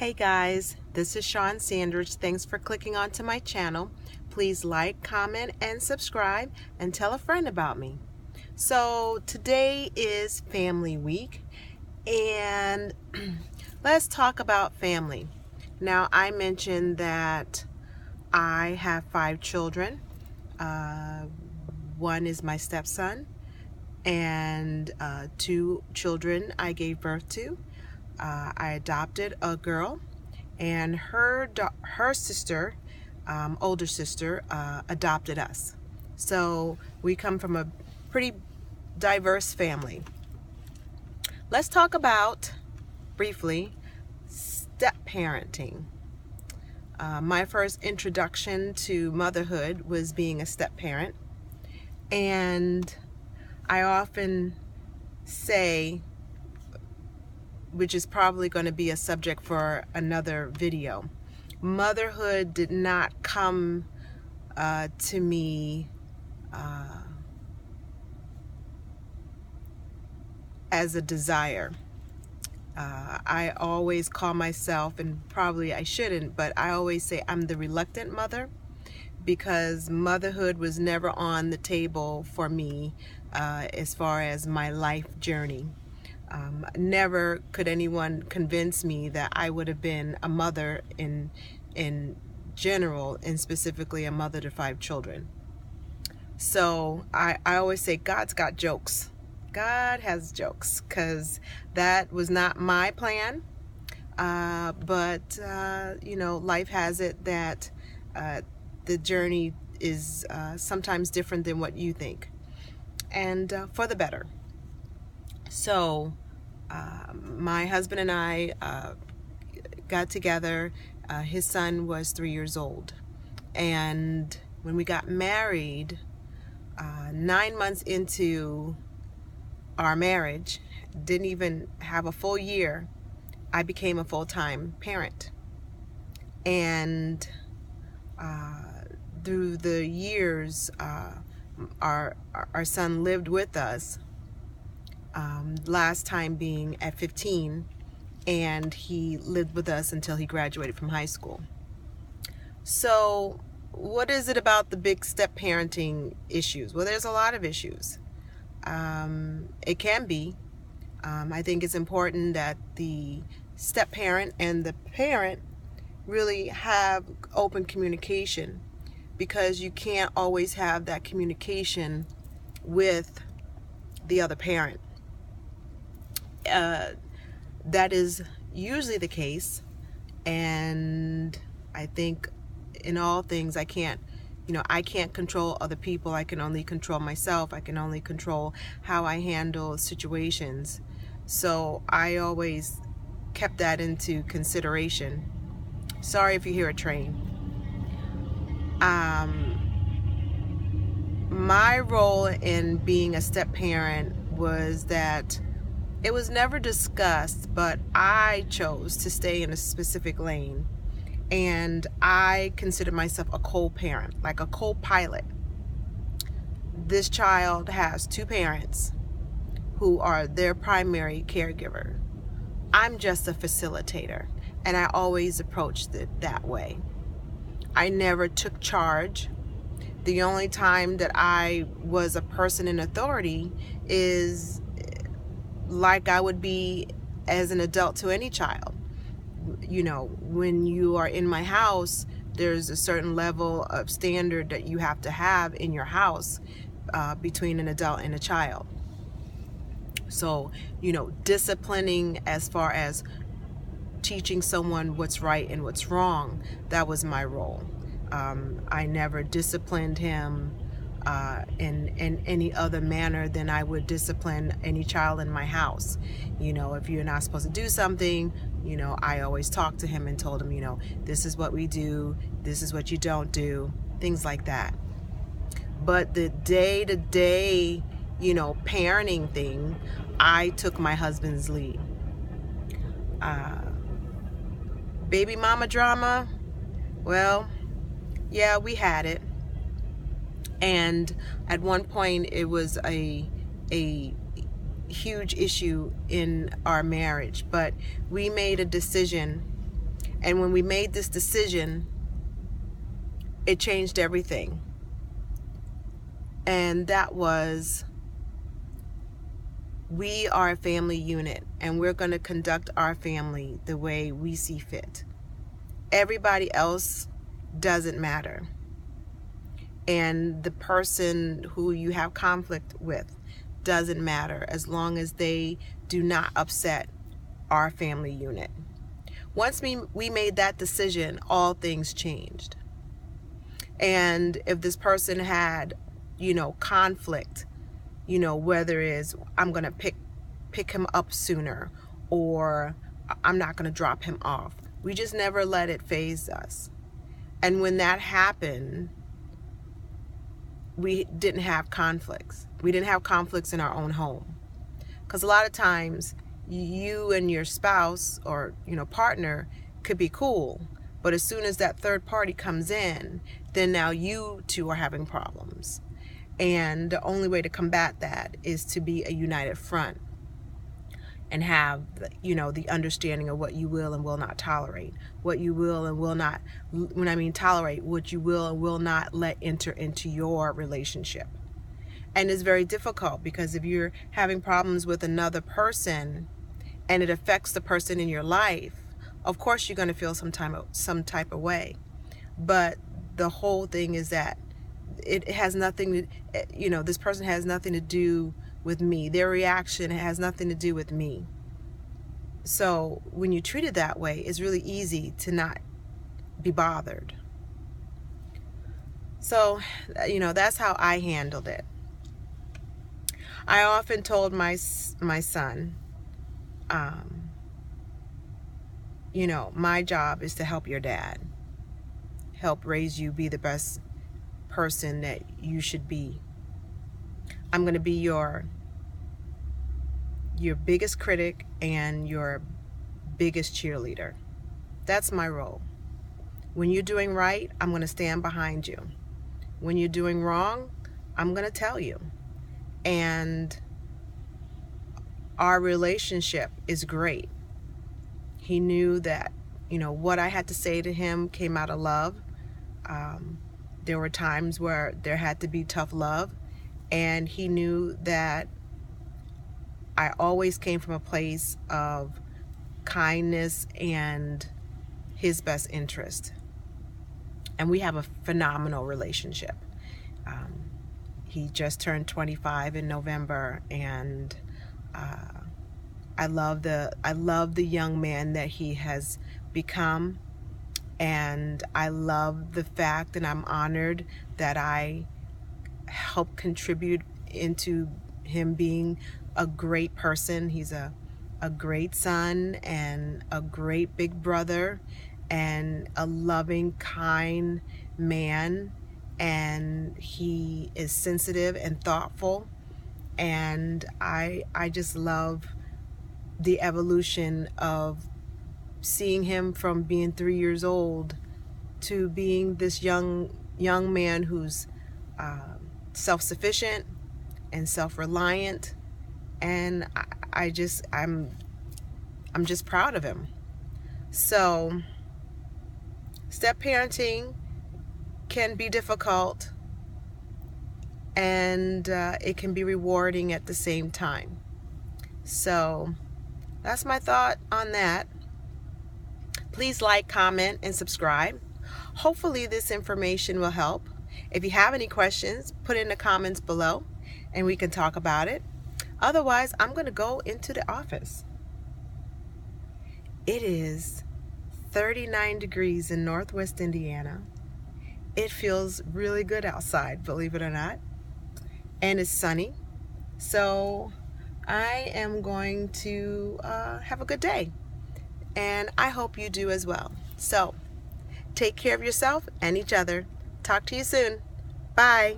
Hey guys, this is Shawn Sanders. Thanks for clicking onto my channel. Please like, comment, and subscribe, and tell a friend about me. So today is Family Week, and let's talk about family. Now, I mentioned that I have 5 children. One is my stepson, and 2 children I gave birth to. I adopted a girl, and her sister, older sister, adopted us. So we come from a pretty diverse family. Let's talk about, briefly, step-parenting. My first introduction to motherhood was being a step-parent, and I often say, which is probably going to be a subject for another video, motherhood did not come to me as a desire. I always call myself, and probably I shouldn't, but I always say I'm the reluctant mother, because motherhood was never on the table for me as far as my life journey. Never could anyone convince me that I would have been a mother in general, and specifically a mother to 5 children. So I always say God's got jokes. God has jokes, because that was not my plan. But you know, life has it that the journey is sometimes different than what you think, and for the better. So my husband and I got together. His son was 3 years old, and when we got married, 9 months into our marriage, didn't even have a full year, I became a full-time parent. And through the years, our son lived with us, last time being at 15, and he lived with us until he graduated from high school. So what is it about the big step parenting issues? Well, there's a lot of issues. It can be. I think it's important that the step parent and the parent really have open communication, because you can't always have that communication with the other parent. That is usually the case, and I think in all things I can't control other people. I can only control myself. I can only control how I handle situations. So I always kept that into consideration. Sorry if you hear a train. My role in being a step parent was that it was never discussed, but I chose to stay in a specific lane. And I consider myself a co-parent, like a co-pilot. This child has 2 parents who are their primary caregiver. I'm just a facilitator, and I always approached it that way. I never took charge. The only time that I was a person in authority is like I would be as an adult to any child. You know, when you are in my house, there's a certain level of standard that you have to have in your house between an adult and a child. So, you know, disciplining as far as teaching someone what's right and what's wrong, that was my role. I never disciplined him in any other manner than I would discipline any child in my house. You know, if you're not supposed to do something, you know, I always talked to him and told him, you know, this is what we do, this is what you don't do, things like that. But the day-to-day, you know, parenting thing, I took my husband's lead. Baby mama drama, well, yeah, we had it. And at one point it was a huge issue in our marriage, but we made a decision And when we made this decision, it changed everything. And that was, we are a family unit, and we're going to conduct our family the way we see fit. Everybody else doesn't matter. And the person who you have conflict with doesn't matter, as long as they do not upset our family unit. Once we made that decision, all things changed. And if this person had, conflict, whether it's I'm going to pick him up sooner, or I'm not going to drop him off, we just never let it faze us. And when that happened, we didn't have conflicts. We didn't have conflicts in our own home. Because a lot of times you and your spouse or partner could be cool, but as soon as that third party comes in, then now you two are having problems. And the only way to combat that is to be a united front and have the understanding of what you will and will not tolerate, what you will and will not, when I mean tolerate, what you will and will not let enter into your relationship. And it's very difficult, because if you're having problems with another person and it affects the person in your life, of course you're going to feel some type of way. But the whole thing is that it has nothing to, this person has nothing to do with me. Their reaction has nothing to do with me. So when you treat it that way, it's really easy to not be bothered. So, that's how I handled it. I often told my son, my job is to help your dad, help raise you, be the best person that you should be. I'm going to be your biggest critic and your biggest cheerleader. That's my role. When you're doing right, I'm going to stand behind you. When you're doing wrong, I'm going to tell you. And our relationship is great. He knew that, what I had to say to him came out of love. There were times where there had to be tough love, and he knew that I always came from a place of kindness and his best interest. And we have a phenomenal relationship. He just turned 25 in November, and I love the young man that he has become, and I love the fact, and I'm honored that I helped contribute into him being a great person. He's a great son and a great big brother and a loving, kind man. And he is sensitive and thoughtful, and I just love the evolution of seeing him from being 3 years old to being this young man who's self-sufficient and self-reliant, and I'm just proud of him. So step parenting can be difficult, and it can be rewarding at the same time. So that's my thought on that. Please like, comment, and subscribe. Hopefully this information will help. If you have any questions, put in the comments below and we can talk about it. Otherwise, I'm going to go into the office. It is 39 degrees in Northwest Indiana. It feels really good outside, believe it or not. And it's sunny. So I am going to have a good day. And I hope you do as well. So take care of yourself and each other. Talk to you soon. Bye.